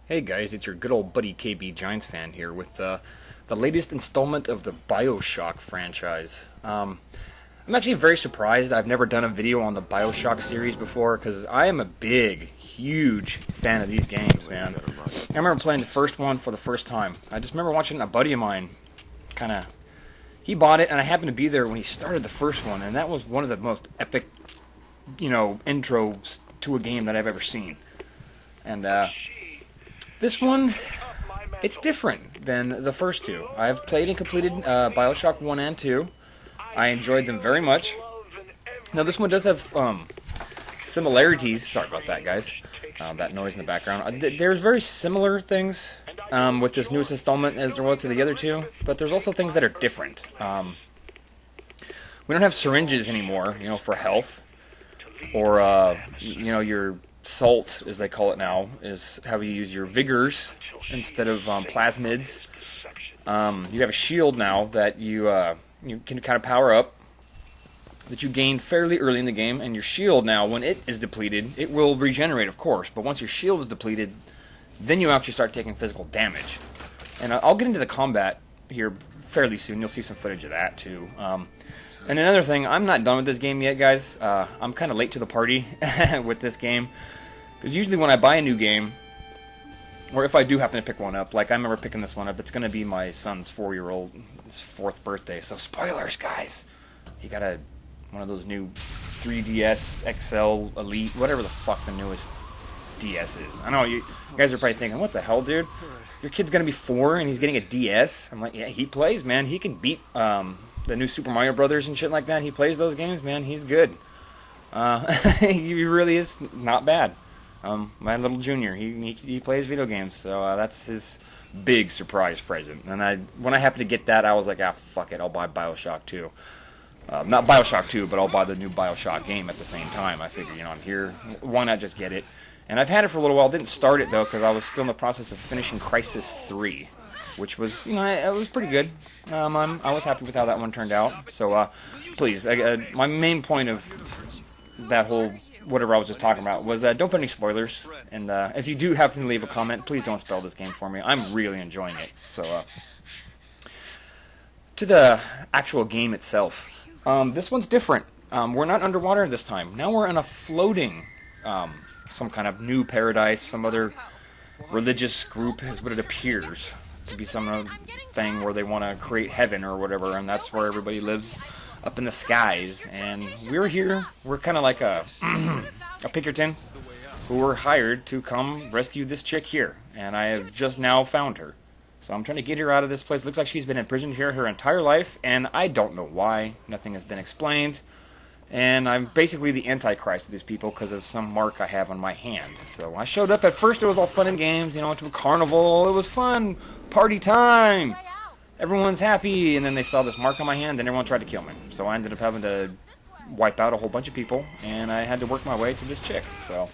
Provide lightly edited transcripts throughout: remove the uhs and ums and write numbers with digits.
Hey guys, it's your good old buddy KBGiantsfan here with the latest installment of the Bioshock franchise. I'm actually very surprised I've never done a video on the Bioshock series before because I am a big, huge fan of these games, man. I remember playing the first one for the first time. I just remember watching a buddy of mine he bought it and I happened to be there when he started the first one, and that was one of the most epic, intros to a game that I've ever seen. And this one, it's different than the first two. I've played and completed Bioshock 1 and 2. I enjoyed them very much. Now, this one does have similarities. Sorry about that, guys. That noise in the background. There's very similar things with this newest installment as there was to the other two, but there's also things that are different. We don't have syringes anymore, for health, or, your salt, as they call it now, is how you use your vigors instead of plasmids. You have a shield now that you can kind of power up, that you gain fairly early in the game, and your shield now, when it is depleted, it will regenerate, of course, but once your shield is depleted, then you actually start taking physical damage. And I'll get into the combat here fairly soon. You'll see some footage of that, too. And another thing, I'm not done with this game yet, guys. I'm kind of late to the party with this game. Because usually when I buy a new game, or if I do happen to pick one up, like I remember picking this one up, it's going to be my son's 4-year-old's 4th birthday. So spoilers, guys. He got one of those new 3DS XL Elite, whatever the fuck the newest DS is. I know you guys are probably thinking, what the hell, dude? Your kid's going to be 4 and he's getting a DS? I'm like, yeah, he plays, man. He can beat the new Super Mario Brothers and shit like that. He plays those games, man. He's good. He really is not bad. My little junior, he plays video games, so that's his big surprise present. And when I happened to get that, I was like, fuck it, I'll buy Bioshock 2. Not Bioshock 2, but I'll buy the new Bioshock game at the same time. I figured, I'm here, why not just get it? And I've had it for a little while. Didn't start it, though, because I was still in the process of finishing Crisis 3, which was, it was pretty good. I was happy with how that one turned out. So, please, my main point of that whole whatever I was just talking about was don't put any spoilers, and if you do happen to leave a comment, please don't spoil this game for me. I'm really enjoying it. So to the actual game itself, this one's different. We're not underwater this time. Now we're in a floating some kind of new paradise. Some other religious group is what it appears to be, some thing where they want to create heaven or whatever, and that's where everybody lives, up in the skies. And we're here. We're kind of like a Pinkerton who were hired to come rescue this chick here, and I have just now found her. So I'm trying to get her out of this place. Looks like she's been imprisoned here her entire life, and I don't know why. Nothing has been explained. And I'm basically the Antichrist of these people because of some mark I have on my hand. So I showed up. At first it was all fun and games, went to a carnival. It was fun. Party time. Everyone's happy, and then they saw this mark on my hand, and everyone tried to kill me. So I ended up having to wipe out a whole bunch of people, and I had to work my way to this chick. So,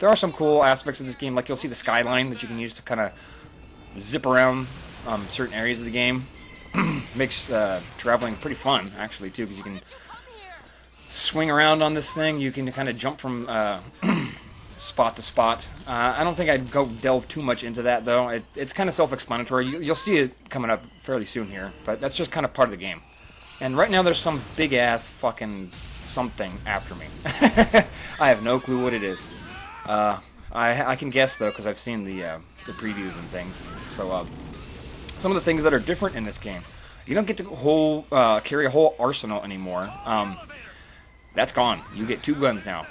there are some cool aspects of this game, like you'll see the skyline that you can use to kind of zip around certain areas of the game. Makes traveling pretty fun, actually, too, because you can swing around on this thing. You can kind of jump from spot to spot. I don't think I'd go delve too much into that, though. It's kind of self-explanatory. You'll see it coming up fairly soon here, but that's just kind of part of the game. And right now there's some big-ass fucking something after me. I have no clue what it is. I can guess, though, because I've seen the previews and things. So some of the things that are different in this game. You don't get to carry a whole arsenal anymore. That's gone. You get 2 guns now.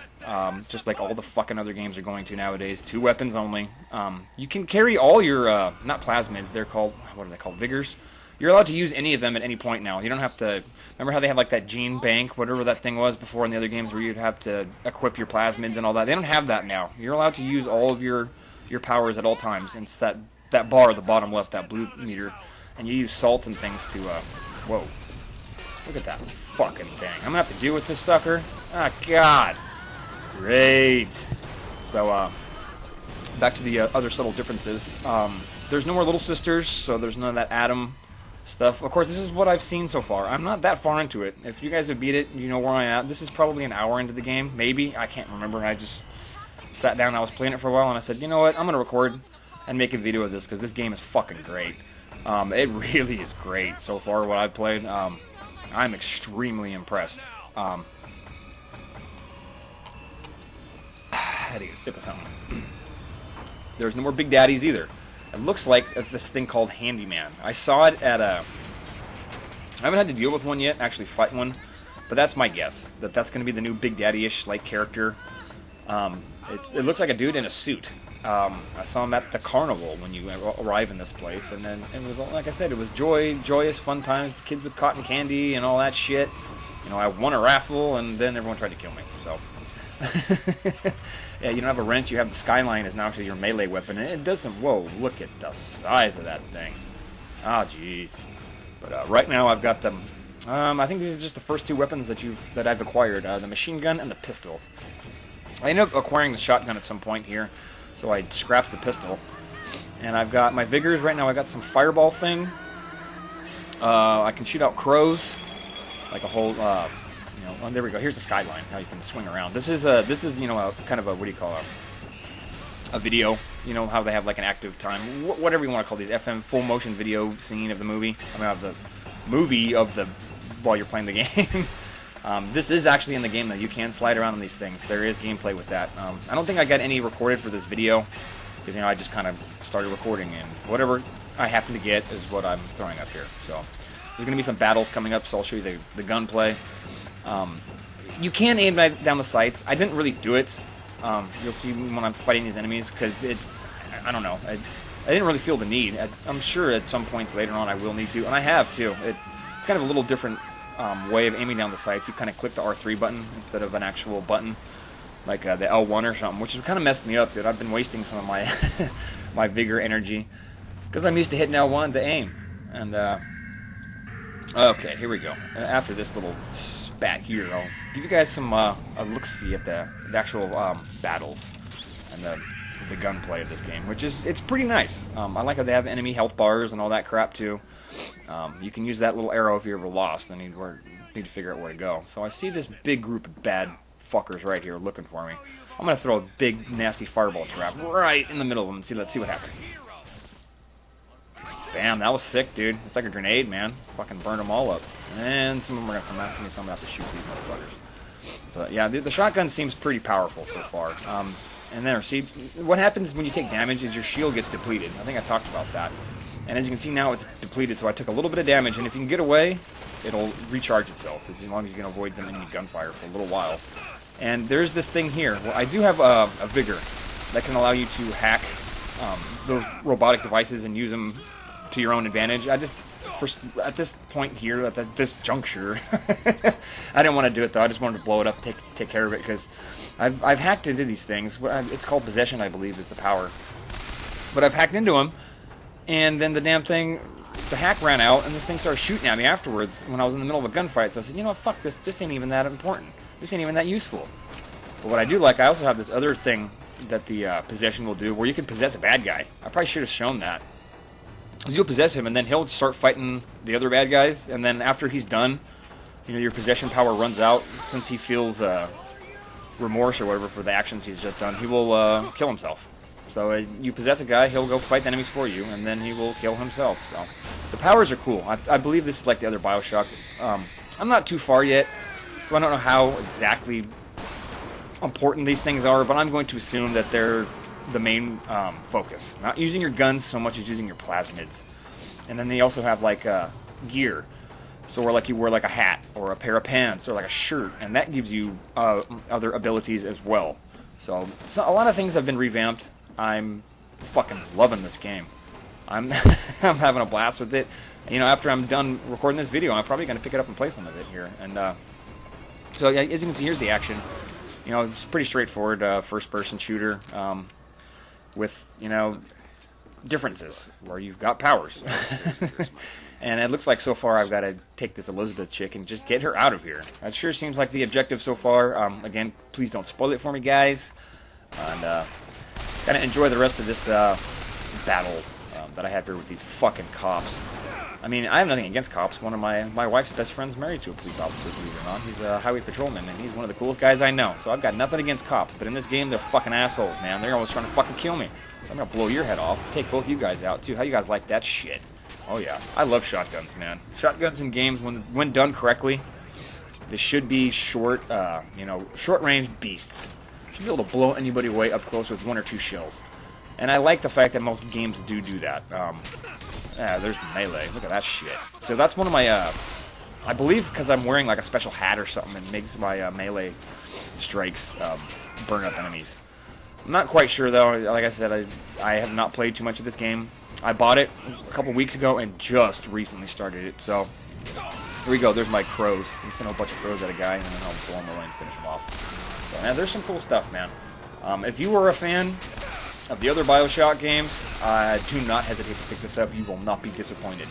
Just like all the fucking other games are going to nowadays. 2 weapons only. You can carry all your, not plasmids, they're called, what are they called, vigors? You're allowed to use any of them at any point now. You don't have to, remember how they had like that gene bank, whatever that thing was before in the other games where you'd have to equip your plasmids and all that? They don't have that now. You're allowed to use all of your powers at all times. And it's that bar at the bottom left, that blue meter. And you use salt and things to, whoa. Look at that fucking thing. I'm gonna have to deal with this sucker. Ah, God. Great. So, back to the other subtle differences. There's no more little sisters, so there's none of that Adam stuff. Of course, this is what I've seen so far. I'm not that far into it. If you guys have beat it, you know where I'm at. This is probably an hour into the game, maybe. I can't remember. I just sat down, I was playing it for a while, and I said, you know what, I'm going to record and make a video of this, because this game is fucking great. It really is great so far, what I've played. I'm extremely impressed. I had to get a sip of something. There's no more Big Daddies either. It looks like this thing called Handyman. I saw it at a... I haven't had to deal with one yet, actually fight one, but that's my guess, that that's going to be the new Big Daddy-ish like character. It looks like a dude in a suit. I saw him at the carnival when you arrive in this place, and then it was, like I said, it was joyous, fun time, kids with cotton candy and all that shit. You know, I won a raffle, and then everyone tried to kill me, so... Yeah, you don't have a wrench, you have the skyline is now actually your melee weapon, and it does some... Whoa, look at the size of that thing. Oh, jeez. But right now I've got them... I think these are just the first two weapons that I've acquired, the machine gun and the pistol. I ended up acquiring the shotgun at some point here, so I scrapped the pistol. And I've got my vigors right now. I got some fireball thing. I can shoot out crows, like a whole... you know, oh, there we go. Here's the skyline. How you can swing around. This is you know, a kind of a, what do you call it? A video. You know how they have like an active time, whatever you want to call these, FM full motion video scene of the movie. I mean, of the movie of the while you're playing the game. This is actually in the game, though. You can slide around on these things. There is gameplay with that. I don't think I got any recorded for this video, because, you know, I just kind of started recording, and whatever I happen to get is what I'm throwing up here. So there's going to be some battles coming up, so I'll show you the gunplay. You can aim down the sights. I didn't really do it. You'll see when I'm fighting these enemies, because I don't know. I didn't really feel the need. I'm sure at some points later on I will need to, and I have too. It's kind of a little different way of aiming down the sights. You kind of click the R3 button instead of an actual button, like the L1 or something, which has kind of messed me up, dude. I've been wasting some of my my vigor energy because I'm used to hitting L1 to aim. And okay, here we go. After this little spat here, I'll give you guys some a look-see at the actual battles and the gunplay of this game, which it's pretty nice. I like how they have enemy health bars and all that crap too. You can use that little arrow if you're ever lost and need to figure out where to go. So I see this big group of bad fuckers right here looking for me. I'm gonna throw a big nasty fireball trap right in the middle of them and let's see what happens. Bam, that was sick, dude. It's like a grenade, man. Fucking burned them all up. And some of them are gonna come after me, so I'm gonna have to shoot these motherfuckers. But yeah, the shotgun seems pretty powerful so far. And there, see, what happens when you take damage is your shield gets depleted. I think I talked about that. And as you can see now, it's depleted, so I took a little bit of damage, and if you can get away, it'll recharge itself, as long as you can avoid some enemy gunfire for a little while. And there's this thing here. Well, I do have a vigor that can allow you to hack those robotic devices and use them to your own advantage. At this point here, at this juncture, I didn't want to do it, though. I just wanted to blow it up, take care of it, because I've hacked into these things. It's called possession, I believe, is the power. But I've hacked into them, and then the damn thing, the hack ran out, and this thing started shooting at me afterwards when I was in the middle of a gunfight. So I said, you know what, fuck this. This ain't even that important. This ain't even that useful. But what I do like, I also have this other thing that the possession will do, where you can possess a bad guy. I probably should have shown that. Because you'll possess him, and then he'll start fighting the other bad guys, and then after he's done, you know, your possession power runs out. Since he feels remorse or whatever for the actions he's just done, he will kill himself. So you possess a guy, he'll go fight enemies for you, and then he will kill himself. So the powers are cool. I believe this is like the other Bioshock. I'm not too far yet, so I don't know how exactly important these things are, but I'm going to assume that they're the main focus. Not using your guns so much as using your plasmids. And then they also have like gear. So where like you wear like a hat or a pair of pants or like a shirt, and that gives you other abilities as well. So a lot of things have been revamped. I'm fucking loving this game. I'm I'm having a blast with it. You know, after I'm done recording this video, I'm probably going to pick it up and play some of it here. And so yeah, as you can see, here's the action. You know, it's pretty straightforward first-person shooter with, you know, differences where you've got powers. And it looks like so far I've got to take this Elizabeth chick and just get her out of here. That sure seems like the objective so far. Again, please don't spoil it for me, guys. And kind of enjoy the rest of this battle that I have here with these fucking cops. I mean, I have nothing against cops. One of my wife's best friends married to a police officer, believe it or not. He's a highway patrolman, and he's one of the coolest guys I know. So I've got nothing against cops. But in this game, they're fucking assholes, man. They're almost trying to fucking kill me. So I'm gonna blow your head off. Take both you guys out, too. How you guys like that shit? Oh, yeah. I love shotguns, man. Shotguns in games, when done correctly, they should be short, short-range beasts. Should be able to blow anybody away up close with 1 or 2 shells. And I like the fact that most games do that. Yeah, there's melee. Look at that shit. So that's one of my, I believe because I'm wearing like a special hat or something, it makes my melee strikes burn up enemies. I'm not quite sure though. Like I said, I have not played too much of this game. I bought it a couple weeks ago and just recently started it. So here we go. There's my crows. I'm send a bunch of crows at a guy and then I'll blow him away and finish him off. So man, there's some cool stuff, man. If you were a fan of the other Bioshock games, do not hesitate to pick this up. You will not be disappointed.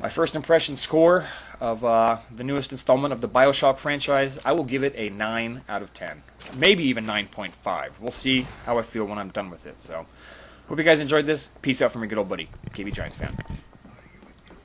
My first impression score of the newest installment of the Bioshock franchise, I will give it a 9 out of 10. Maybe even 9.5. We'll see how I feel when I'm done with it. So, hope you guys enjoyed this. Peace out from your good old buddy, KBGiantsfan.